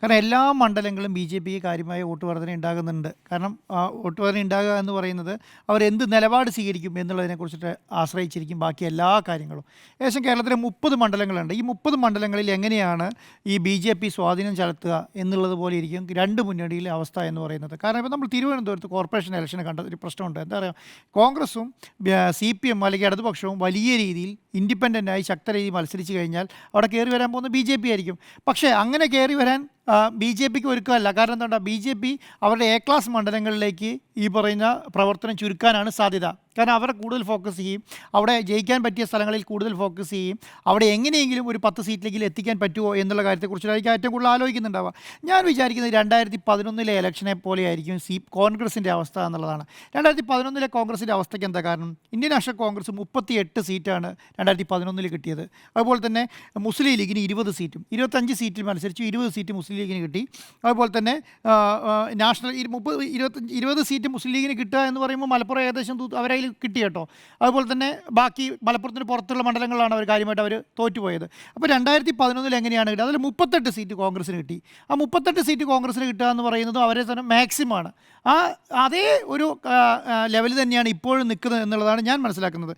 കാരണം എല്ലാ മണ്ഡലങ്ങളും B J പിക്ക് കാര്യമായ വോട്ട് വർധന ഉണ്ടാകുന്നുണ്ട്. കാരണം വോട്ട് വർധന ഉണ്ടാകുക എന്ന് പറയുന്നത് അവരെന്ത് നിലപാട് സ്വീകരിക്കും എന്നുള്ളതിനെക്കുറിച്ചിട്ട് ആശ്രയിച്ചിരിക്കും ബാക്കി എല്ലാ കാര്യങ്ങളും. ഏകദേശം കേരളത്തിലെ 30 മണ്ഡലങ്ങളുണ്ട്. ഈ 30 മണ്ഡലങ്ങളിൽ എങ്ങനെയാണ് ഈ ബി ജെ പി സ്വാധീനം ചെലുത്തുക എന്നുള്ളത് പോലെ ഇരിക്കും രണ്ട് മുന്നണിയിലെ അവസ്ഥ എന്ന് പറയുന്നത്. കാരണം ഇപ്പോൾ നമ്മൾ തിരുവനന്തപുരത്ത് കോർപ്പറേഷൻ ഇലക്ഷന് കണ്ട ഒരു പ്രശ്നമുണ്ട്. എന്താ പറയുക, കോൺഗ്രസും സി പി എം അല്ലെങ്കിൽ ഇടതുപക്ഷവും വലിയ രീതിയിൽ ഇൻഡിപെൻഡൻ്റായി ശക്ത രീതിയിൽ മത്സരിച്ച് കഴിഞ്ഞാൽ അവിടെ കയറി വരാൻ പോകുന്നത് ബി ജെ പി ആയിരിക്കും. പക്ഷേ അങ്ങനെ കയറി വരാൻ ബി ജെ പിക്ക് ഒരുക്കമല്ല. കാരണം എന്തുകൊണ്ടാ, ബി ജെ പി അവരുടെ എ ക്ലാസ് മണ്ഡലങ്ങളിലേക്ക് ഈ പറയുന്ന പ്രവർത്തനം ചുരുക്കാനാണ് സാധ്യത. കാരണം അവരെ കൂടുതൽ ഫോക്കസ് ചെയ്യും, അവിടെ ജയിക്കാൻ പറ്റിയ സ്ഥലങ്ങളിൽ കൂടുതൽ ഫോക്കസ് ചെയ്യും, അവിടെ എങ്ങനെയെങ്കിലും ഒരു 10 സീറ്റിലെങ്കിലും എത്തിക്കാൻ പറ്റുമോ എന്നുള്ള കാര്യത്തെക്കുറിച്ചായിരിക്കും ഏറ്റവും കൂടുതൽ ആലോചിക്കുന്നുണ്ടാവുക. ഞാൻ വിചാരിക്കുന്നത് 2011 ഇലക്ഷനെ പോലെ ആയിരിക്കും കോൺഗ്രസിൻ്റെ അവസ്ഥ എന്നുള്ളതാണ്. 2011 കോൺഗ്രസിൻ്റെ അവസ്ഥയ്ക്ക് എന്താ കാരണം, ഇന്ത്യൻ നാഷണൽ കോൺഗ്രസ് 38 സീറ്റാണ് 2011 കിട്ടിയത്. അതുപോലെ തന്നെ മുസ്ലിം ലീഗിന് 20 സീറ്റും 25 സീറ്റിൽ മത്സരിച്ചു, 20 സീറ്റ് മുസ്ലിം ലീഗിന് കിട്ടി. അതുപോലെ തന്നെ നാഷണൽ 20 സീറ്റ് മുസ്ലിം ലീഗിന് കിട്ടുക എന്ന് പറയുമ്പോൾ മലപ്പുറം ഏകദേശം അവരെ കിട്ടി കേട്ടോ. അതുപോലെ തന്നെ ബാക്കി മലപ്പുറത്തിന് പുറത്തുള്ള മണ്ഡലങ്ങളിലാണ് അവർ കാര്യമായിട്ട് അവർ തോറ്റുപോയത്. അപ്പോൾ 2011 എങ്ങനെയാണ് കിട്ടുക, അതിൽ 38 സീറ്റ് കോൺഗ്രസിന് കിട്ടി. ആ 38 സീറ്റ് കോൺഗ്രസിന് കിട്ടുക എന്ന് പറയുന്നത് അവരെ തന്നെ മാക്സിമമാണ്. അതേ ഒരു ലെവൽ തന്നെയാണ് ഇപ്പോഴും നിൽക്കുന്നത് എന്നുള്ളതാണ് ഞാൻ മനസ്സിലാക്കുന്നത്.